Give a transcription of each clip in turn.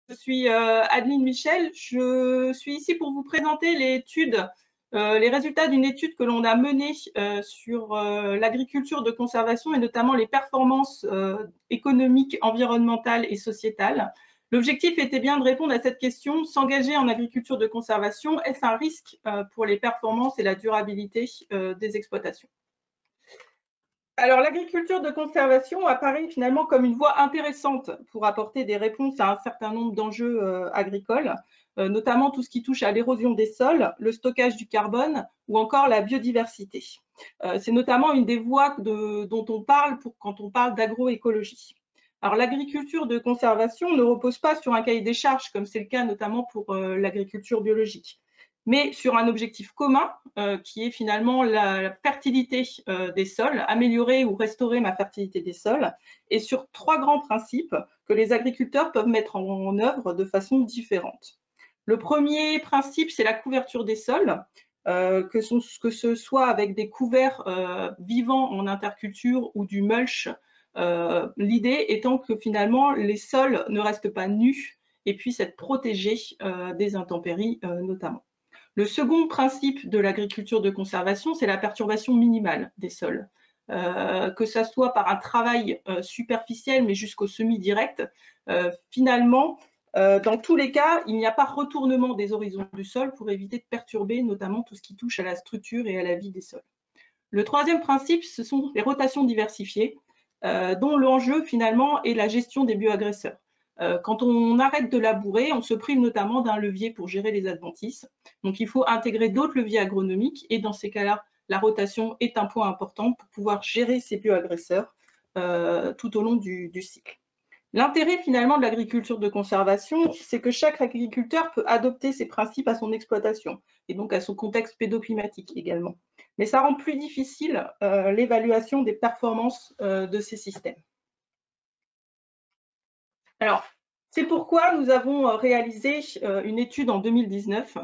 Je suis Adeline Michel. Je suis ici pour vous présenter les résultats d'une étude que l'on a menée sur l'agriculture de conservation et notamment les performances économiques, environnementales et sociétales. L'objectif était bien de répondre à cette question: s'engager en agriculture de conservation, est-ce un risque pour les performances et la durabilité des exploitations? Alors, l'agriculture de conservation apparaît finalement comme une voie intéressante pour apporter des réponses à un certain nombre d'enjeux agricoles, notamment tout ce qui touche à l'érosion des sols, le stockage du carbone ou encore la biodiversité. C'est notamment une des voies dont on parle quand on parle d'agroécologie. Alors, l'agriculture de conservation ne repose pas sur un cahier des charges, comme c'est le cas notamment pour l'agriculture biologique, mais sur un objectif commun qui est finalement la fertilité des sols, améliorer ou restaurer ma fertilité des sols, et sur trois grands principes que les agriculteurs peuvent mettre en œuvre de façon différente. Le premier principe, c'est la couverture des sols, que ce soit avec des couverts vivants en interculture ou du mulch, l'idée étant que finalement les sols ne restent pas nus et puissent être protégés des intempéries notamment. Le second principe de l'agriculture de conservation, c'est la perturbation minimale des sols. Que ce soit par un travail superficiel, mais jusqu'au semi-direct, finalement, dans tous les cas, il n'y a pas retournement des horizons du sol pour éviter de perturber notamment tout ce qui touche à la structure et à la vie des sols. Le troisième principe, ce sont les rotations diversifiées, dont l'enjeu finalement est la gestion des bioagresseurs. Quand on arrête de labourer, on se prive notamment d'un levier pour gérer les adventices. Donc, il faut intégrer d'autres leviers agronomiques et dans ces cas-là, la rotation est un point important pour pouvoir gérer ces bioagresseurs tout au long du cycle. L'intérêt finalement de l'agriculture de conservation, c'est que chaque agriculteur peut adopter ces principes à son exploitation et donc à son contexte pédoclimatique également. Mais ça rend plus difficile l'évaluation des performances de ces systèmes. Alors, c'est pourquoi nous avons réalisé une étude en 2019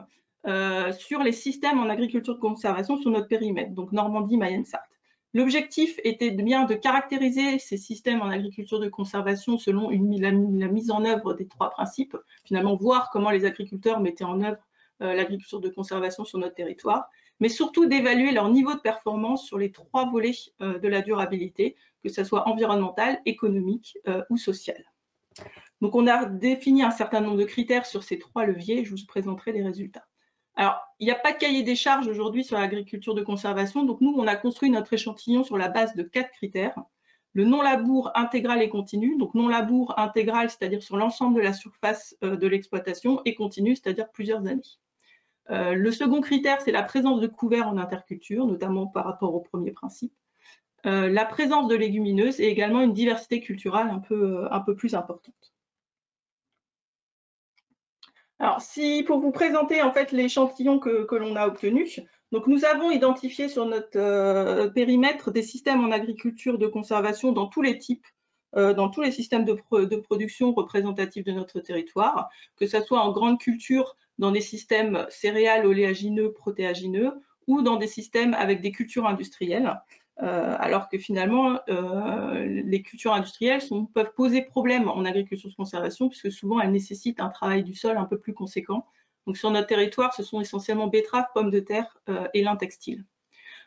sur les systèmes en agriculture de conservation sur notre périmètre, donc Normandie, Mayenne, Sarthe. L'objectif était bien de caractériser ces systèmes en agriculture de conservation selon la mise en œuvre des trois principes, finalement voir comment les agriculteurs mettaient en œuvre l'agriculture de conservation sur notre territoire, mais surtout d'évaluer leur niveau de performance sur les trois volets de la durabilité, que ce soit environnemental, économique ou social. Donc, on a défini un certain nombre de critères sur ces trois leviers. Je vous présenterai les résultats. Alors, il n'y a pas de cahier des charges aujourd'hui sur l'agriculture de conservation. Donc, nous, on a construit notre échantillon sur la base de 4 critères. Le non-labour intégral et continu. Donc, non-labour intégral, c'est-à-dire sur l'ensemble de la surface de l'exploitation, et continu, c'est-à-dire plusieurs années. Le second critère, c'est la présence de couverts en interculture, notamment par rapport au premier principe. La présence de légumineuses et également une diversité culturelle un peu plus importante. Alors, pour vous présenter en fait l'échantillon que l'on a obtenu, donc nous avons identifié sur notre périmètre des systèmes en agriculture de conservation dans tous les types, dans tous les systèmes de production représentatifs de notre territoire, que ce soit en grande culture, dans des systèmes céréales, oléagineux, protéagineux, ou dans des systèmes avec des cultures industrielles. Alors que finalement, les cultures industrielles peuvent poser problème en agriculture de conservation, puisque souvent elles nécessitent un travail du sol un peu plus conséquent. Donc sur notre territoire, ce sont essentiellement betteraves, pommes de terre et lin textile.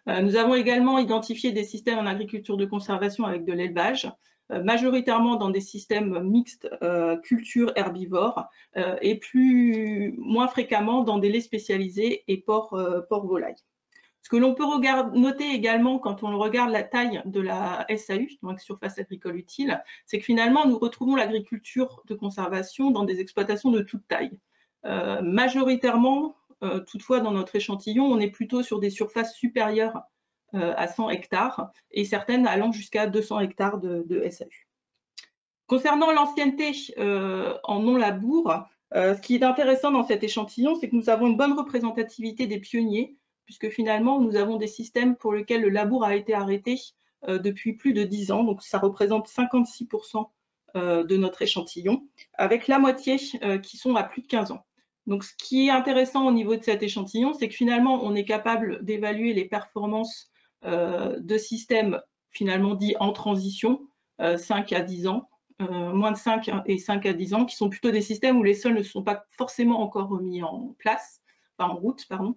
Nous avons également identifié des systèmes en agriculture de conservation avec de l'élevage, majoritairement dans des systèmes mixtes culture herbivores et moins fréquemment dans des laits spécialisés et porcs-volailles. Ce que l'on peut noter également quand on regarde la taille de la SAU, donc surface agricole utile, c'est que finalement nous retrouvons l'agriculture de conservation dans des exploitations de toute taille. Majoritairement, toutefois dans notre échantillon, on est plutôt sur des surfaces supérieures à 100 hectares et certaines allant jusqu'à 200 hectares de SAU. Concernant l'ancienneté en non-labour, ce qui est intéressant dans cet échantillon, c'est que nous avons une bonne représentativité des pionniers, puisque finalement, nous avons des systèmes pour lesquels le labour a été arrêté depuis plus de 10 ans. Donc, ça représente 56% de notre échantillon, avec la moitié qui sont à plus de 15 ans. Donc, ce qui est intéressant au niveau de cet échantillon, c'est que finalement, on est capable d'évaluer les performances de systèmes finalement dits en transition, 5 à 10 ans, moins de 5 et 5 à 10 ans, qui sont plutôt des systèmes où les sols ne sont pas forcément encore mis en place, enfin en route, pardon,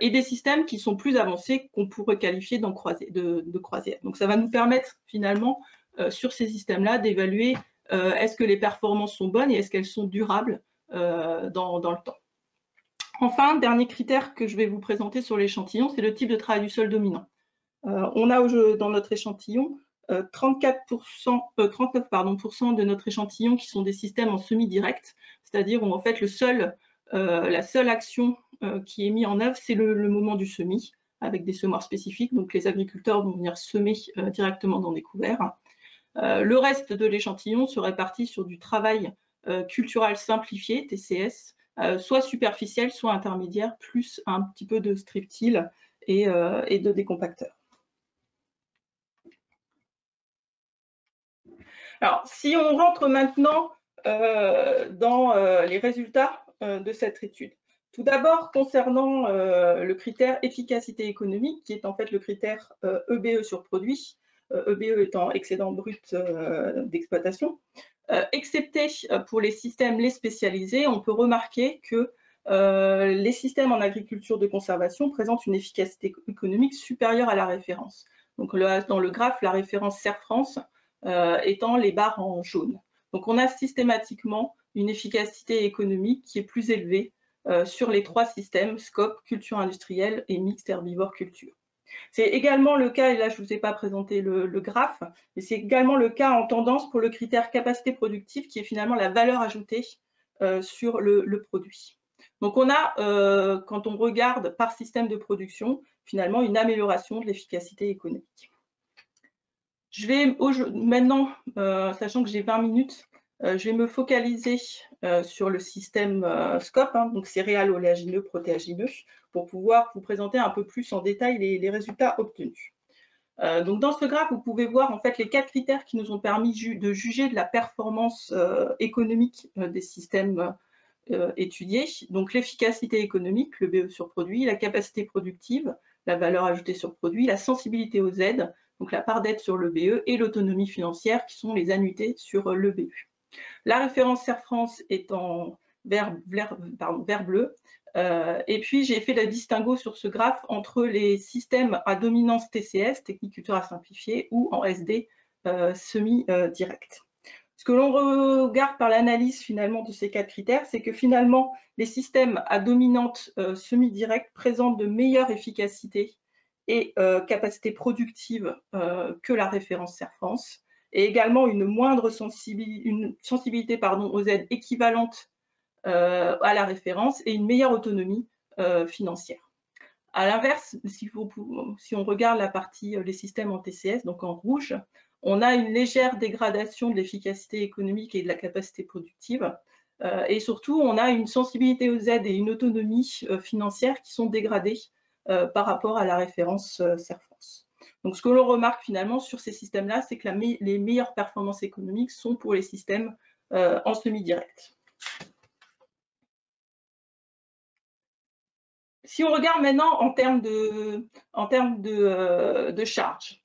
et des systèmes qui sont plus avancés qu'on pourrait qualifier de croisière. Donc ça va nous permettre finalement sur ces systèmes-là d'évaluer est-ce que les performances sont bonnes et est-ce qu'elles sont durables dans le temps. Enfin, dernier critère que je vais vous présenter sur l'échantillon, c'est le type de travail du sol dominant. On a dans notre échantillon 39% de notre échantillon qui sont des systèmes en semi-direct, c'est-à-dire où en fait la seule action qui est mise en œuvre, c'est le moment du semis, avec des semoirs spécifiques. Donc les agriculteurs vont venir semer directement dans des couverts. Le reste de l'échantillon se répartit sur du travail cultural simplifié, TCS, soit superficiel, soit intermédiaire, plus un petit peu de strip-till et de décompacteur. Alors, si on rentre maintenant dans les résultats de cette étude. Tout d'abord, concernant le critère efficacité économique, qui est en fait le critère EBE sur produit, EBE étant excédent brut d'exploitation, excepté pour les systèmes les spécialisés, on peut remarquer que les systèmes en agriculture de conservation présentent une efficacité économique supérieure à la référence. Donc dans le graphe, la référence CERFRance étant les barres en jaune. Donc on a systématiquement une efficacité économique qui est plus élevée sur les trois systèmes, scope, culture industrielle et mixte herbivore culture. C'est également le cas, et là je ne vous ai pas présenté le graphe, mais c'est également le cas en tendance pour le critère capacité productive qui est finalement la valeur ajoutée sur le produit. Donc on a, quand on regarde par système de production, finalement une amélioration de l'efficacité économique. Je vais maintenant, sachant que j'ai 20 minutes, je vais me focaliser sur le système SCOP, donc céréales, oléagineux, protéagineux, pour pouvoir vous présenter un peu plus en détail les résultats obtenus. Donc dans ce graphe, vous pouvez voir en fait les 4 critères qui nous ont permis de juger de la performance économique des systèmes étudiés. Donc l'efficacité économique, le BE sur produit, la capacité productive, la valeur ajoutée sur produit, la sensibilité aux aides, donc la part d'aide sur le BE, et l'autonomie financière, qui sont les annuités sur le BE. La référence CERFRance est en vert bleu. Et puis, j'ai fait le distinguo sur ce graphe entre les systèmes à dominance TCS, technique culturelle simplifiée, ou en SD, semi-direct. Ce que l'on regarde par l'analyse finalement de ces 4 critères, c'est que finalement, les systèmes à dominante semi-directe présentent de meilleures efficacités et capacité productive que la référence CERFRance, et également une moindre sensibilité aux aides équivalentes à la référence et une meilleure autonomie financière. À l'inverse, si on regarde la partie les systèmes en TCS, donc en rouge, on a une légère dégradation de l'efficacité économique et de la capacité productive. Et surtout, on a une sensibilité aux aides et une autonomie financière qui sont dégradées par rapport à la référence CERFRance. Donc, ce que l'on remarque finalement sur ces systèmes-là, c'est que les meilleures performances économiques sont pour les systèmes en semi-direct. Si on regarde maintenant en termes de charges,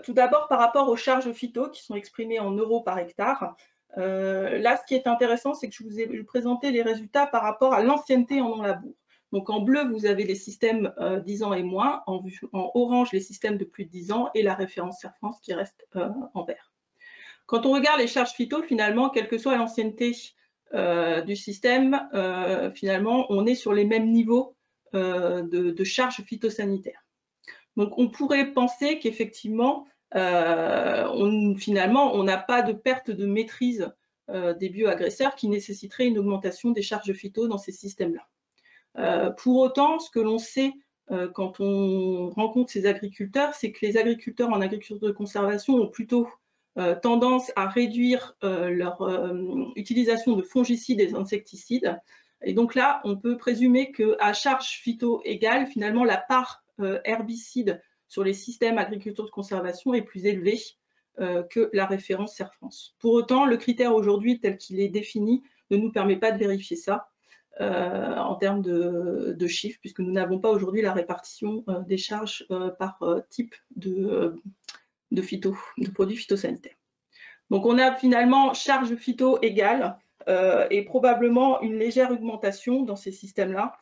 tout d'abord par rapport aux charges phyto qui sont exprimées en euros par hectare, là ce qui est intéressant, c'est que je vous ai présenté les résultats par rapport à l'ancienneté en non-labour. Donc en bleu, vous avez les systèmes 10 ans et moins, en orange les systèmes de plus de 10 ans et la référence CERFRance qui reste en vert. Quand on regarde les charges phyto, finalement, quelle que soit l'ancienneté du système, finalement, on est sur les mêmes niveaux de charges phytosanitaires. Donc, on pourrait penser qu'effectivement, finalement, on n'a pas de perte de maîtrise des bioagresseurs qui nécessiterait une augmentation des charges phyto dans ces systèmes-là. Pour autant, ce que l'on sait quand on rencontre ces agriculteurs, c'est que les agriculteurs en agriculture de conservation ont plutôt tendance à réduire leur utilisation de fongicides et d'insecticides. Et donc là, on peut présumer qu'à charge phyto égale, finalement, la part herbicide sur les systèmes agriculture de conservation est plus élevée que la référence CERFRance. Pour autant, le critère aujourd'hui tel qu'il est défini ne nous permet pas de vérifier ça en termes de chiffres, puisque nous n'avons pas aujourd'hui la répartition des charges par type de produits phytosanitaires. Donc on a finalement charge phyto égale et probablement une légère augmentation dans ces systèmes-là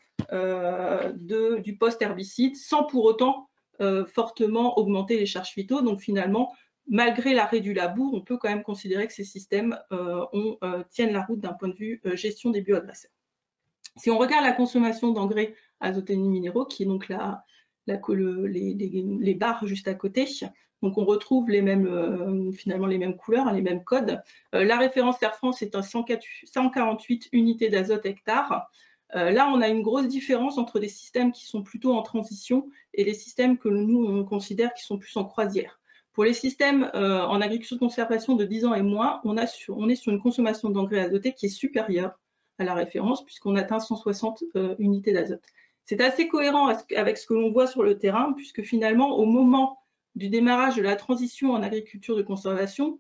du post-herbicide sans pour autant fortement augmenter les charges phyto. Donc finalement, malgré l'arrêt du labour, on peut quand même considérer que ces systèmes tiennent la route d'un point de vue gestion des bioagresseurs. Si on regarde la consommation d'engrais azoténiques minéraux, qui est donc les barres juste à côté, donc on retrouve finalement les mêmes couleurs, les mêmes codes. La référence Air France est à 148 unités d'azote hectare. Là, on a une grosse différence entre des systèmes qui sont plutôt en transition et les systèmes que nous, on considère qui sont plus en croisière. Pour les systèmes en agriculture de conservation de 10 ans et moins, on est sur une consommation d'engrais azotés qui est supérieure à la référence, puisqu'on atteint 160 unités d'azote. C'est assez cohérent avec ce que l'on voit sur le terrain, puisque finalement, au moment du démarrage de la transition en agriculture de conservation,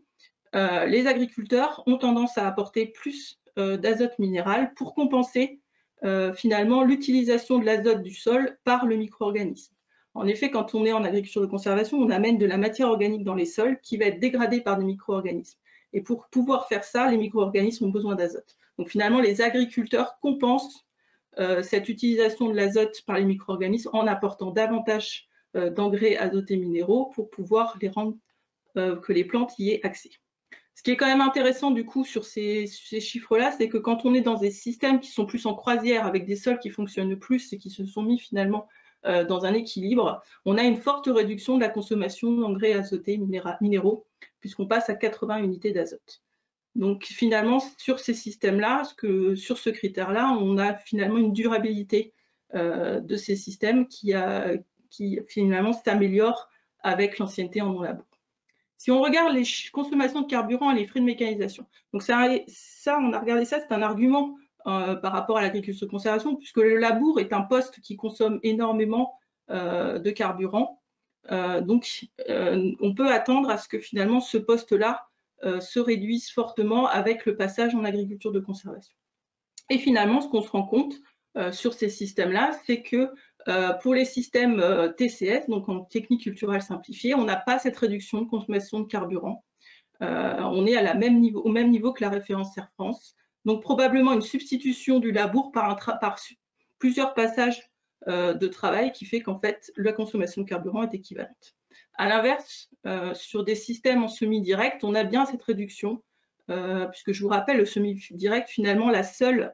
les agriculteurs ont tendance à apporter plus d'azote minéral pour compenser finalement l'utilisation de l'azote du sol par le micro-organisme. En effet, quand on est en agriculture de conservation, on amène de la matière organique dans les sols qui va être dégradée par des micro-organismes. Et pour pouvoir faire ça, les micro-organismes ont besoin d'azote. Donc finalement, les agriculteurs compensent cette utilisation de l'azote par les micro-organismes en apportant davantage d'engrais azotés minéraux pour pouvoir les rendre que les plantes y aient accès. Ce qui est quand même intéressant du coup sur ces chiffres-là, c'est que quand on est dans des systèmes qui sont plus en croisière avec des sols qui fonctionnent plus et qui se sont mis finalement dans un équilibre, on a une forte réduction de la consommation d'engrais azotés minéraux puisqu'on passe à 80 unités d'azote. Donc finalement, sur ces systèmes-là, sur ce critère-là, on a finalement une durabilité de ces systèmes qui finalement s'améliore avec l'ancienneté en non-labour. Si on regarde les consommations de carburant et les frais de mécanisation, donc ça on a regardé ça, c'est un argument par rapport à l'agriculture de conservation, puisque le labour est un poste qui consomme énormément de carburant. Donc on peut attendre à ce que finalement ce poste-là se réduisent fortement avec le passage en agriculture de conservation. Et finalement, ce qu'on se rend compte sur ces systèmes-là, c'est que pour les systèmes TCS, donc en technique culturelle simplifiée, on n'a pas cette réduction de consommation de carburant. On est au même niveau que la référence Air France. Donc probablement une substitution du labour par plusieurs passages de travail qui fait qu'en fait, la consommation de carburant est équivalente. À l'inverse, sur des systèmes en semi-direct, on a bien cette réduction, puisque je vous rappelle, le semi-direct, finalement, la seule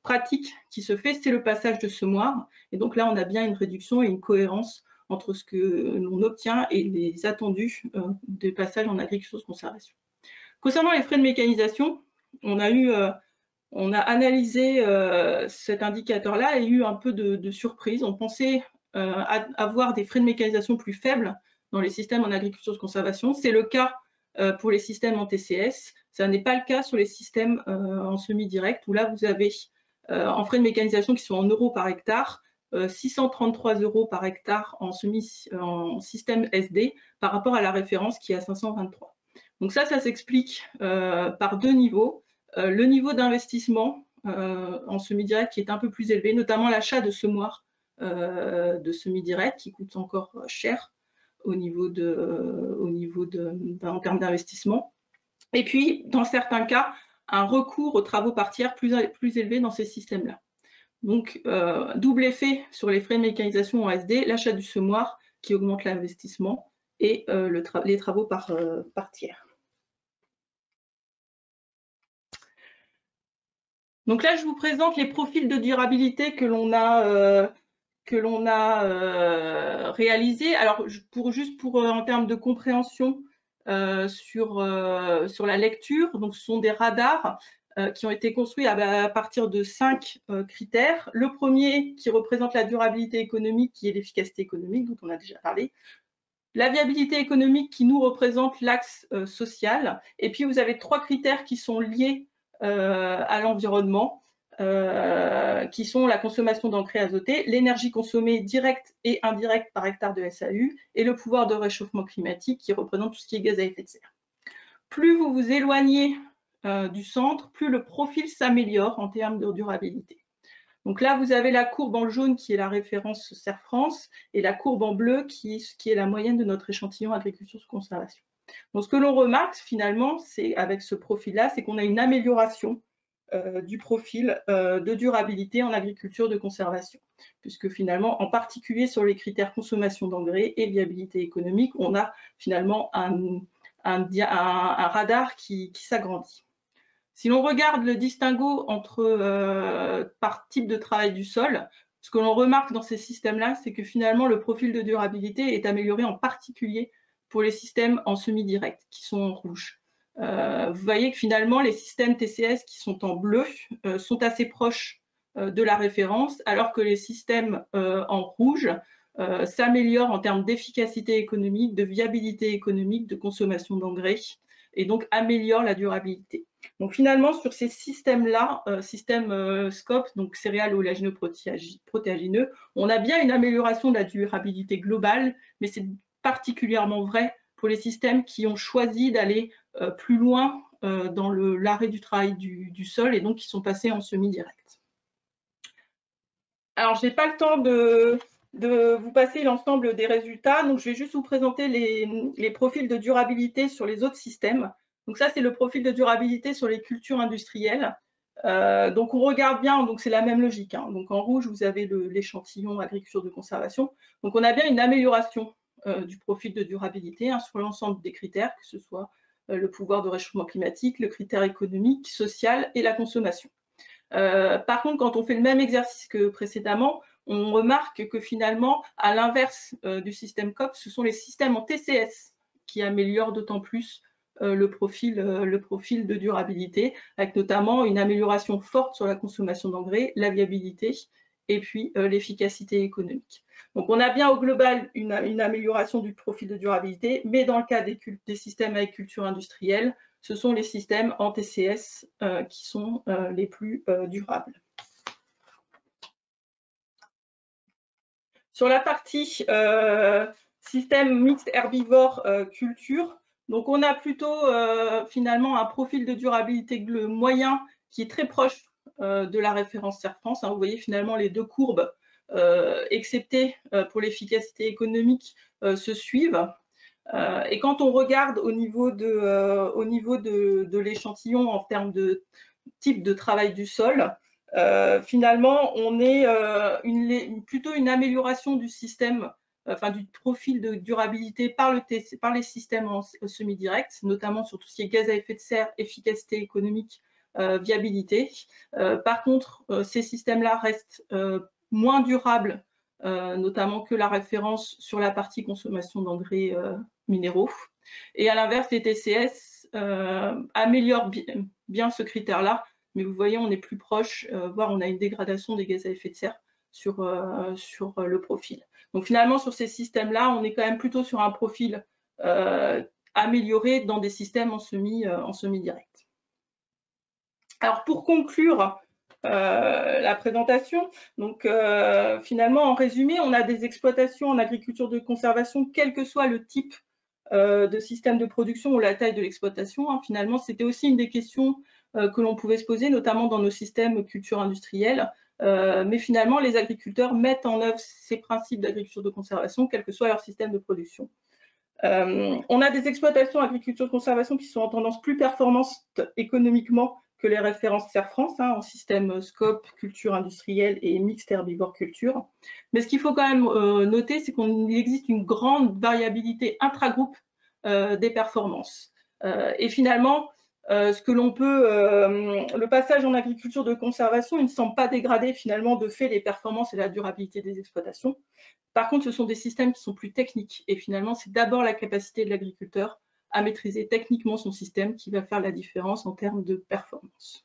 pratique qui se fait, c'est le passage de semoir. Et donc là, on a bien une réduction et une cohérence entre ce que l'on obtient et les attendus des passages en agriculture de conservation. Concernant les frais de mécanisation, on a analysé cet indicateur-là et eu un peu de surprise. On pensait avoir des frais de mécanisation plus faibles dans les systèmes en agriculture de conservation. C'est le cas pour les systèmes en TCS. Ça n'est pas le cas sur les systèmes en semi-direct, où là, vous avez en frais de mécanisation qui sont en euros par hectare, 633 € par hectare en système SD par rapport à la référence qui est à 523. Donc ça s'explique par deux niveaux. Le niveau d'investissement en semi-direct qui est un peu plus élevé, notamment l'achat de semoirs de semi-direct qui coûte encore cher en termes d'investissement. Et puis, dans certains cas, un recours aux travaux par tiers plus élevé dans ces systèmes-là. Donc, double effet sur les frais de mécanisation en SD, l'achat du semoir qui augmente l'investissement et les travaux par tiers. Donc là, je vous présente les profils de durabilité que l'on a réalisés. Alors, en termes de compréhension sur la lecture, donc ce sont des radars qui ont été construits à partir de 5 critères. Le premier qui représente la durabilité économique, qui est l'efficacité économique, dont on a déjà parlé. La viabilité économique qui nous représente l'axe social. Et puis, vous avez 3 critères qui sont liés à l'environnement, qui sont la consommation d'engrais azotés, l'énergie consommée directe et indirecte par hectare de SAU, et le pouvoir de réchauffement climatique qui représente tout ce qui est gaz à effet de serre. Plus vous vous éloignez du centre, plus le profil s'améliore en termes de durabilité. Donc là, vous avez la courbe en jaune qui est la référence Serre France et la courbe en bleu qui est la moyenne de notre échantillon agriculture de conservation. Donc, ce que l'on remarque finalement, c'est avec ce profil-là, c'est qu'on a une amélioration du profil de durabilité en agriculture de conservation, puisque finalement, en particulier sur les critères consommation d'engrais et viabilité économique, on a finalement un radar qui s'agrandit. Si l'on regarde le distinguo entre par type de travail du sol, ce que l'on remarque dans ces systèmes-là, c'est que finalement, le profil de durabilité est amélioré en particulier pour les systèmes en semi-direct, qui sont en rouge. Vous voyez que finalement, les systèmes TCS qui sont en bleu sont assez proches de la référence, alors que les systèmes en rouge s'améliorent en termes d'efficacité économique, de viabilité économique, de consommation d'engrais, et donc améliorent la durabilité. Donc finalement, sur ces systèmes-là, système SCOP, donc céréales oléagineux-protéagineux, on a bien une amélioration de la durabilité globale, mais c'est particulièrement vrai pour les systèmes qui ont choisi d'aller plus loin dans l'arrêt du travail du sol et donc qui sont passés en semi-direct. Alors, je n'ai pas le temps de vous passer l'ensemble des résultats, donc je vais juste vous présenter les profils de durabilité sur les autres systèmes. Donc ça, c'est le profil de durabilité sur les cultures industrielles. Donc on regarde bien, donc c'est la même logique. Hein. Donc en rouge, vous avez l'échantillon agriculture de conservation. Donc on a bien une amélioration du profil de durabilité hein, sur l'ensemble des critères, que ce soit le pouvoir de réchauffement climatique, le critère économique, social et la consommation. Par contre, quand on fait le même exercice que précédemment, on remarque que finalement, à l'inverse du système COP, ce sont les systèmes en TCS qui améliorent d'autant plus le profil de durabilité, avec notamment une amélioration forte sur la consommation d'engrais, la viabilité et puis l'efficacité économique. Donc on a bien au global une amélioration du profil de durabilité, mais dans le cas des systèmes avec culture industrielle, ce sont les systèmes en TCS qui sont les plus durables. Sur la partie système mixte herbivore culture, donc on a plutôt finalement un profil de durabilité moyen qui est très proche de la référence Serre France. Hein, vous voyez finalement les deux courbes, excepté pour l'efficacité économique, se suivent. Et quand on regarde au niveau de l'échantillon en termes de type de travail du sol, finalement, on est plutôt une amélioration du système, enfin du profil de durabilité par les systèmes en semi-direct, notamment sur tout ce qui est gaz à effet de serre, efficacité économique, viabilité. Par contre, ces systèmes-là restent moins durables, notamment que la référence sur la partie consommation d'engrais minéraux. Et à l'inverse, les TCS améliorent bien ce critère-là, mais vous voyez, on est plus proche, voire on a une dégradation des gaz à effet de serre sur le profil. Donc finalement, sur ces systèmes-là, on est quand même plutôt sur un profil amélioré dans des systèmes en semi-direct. Alors pour conclure la présentation, donc finalement, en résumé, on a des exploitations en agriculture de conservation, quel que soit le type de système de production ou la taille de l'exploitation. Hein. Finalement, c'était aussi une des questions que l'on pouvait se poser, notamment dans nos systèmes culture industrielle. Mais finalement, les agriculteurs mettent en œuvre ces principes d'agriculture de conservation, quel que soit leur système de production. On a des exploitations agriculture de conservation qui sont en tendance plus performante économiquement que les références Serre France, hein, en système SCOP, culture industrielle et mixte herbivore culture. Mais ce qu'il faut quand même noter, c'est qu'il existe une grande variabilité intragroupe des performances. Et finalement, ce que l'on peut, le passage en agriculture de conservation, il ne semble pas dégrader finalement de fait les performances et la durabilité des exploitations. Par contre, ce sont des systèmes qui sont plus techniques et finalement, c'est d'abord la capacité de l'agriculteur à maîtriser techniquement son système qui va faire la différence en termes de performance.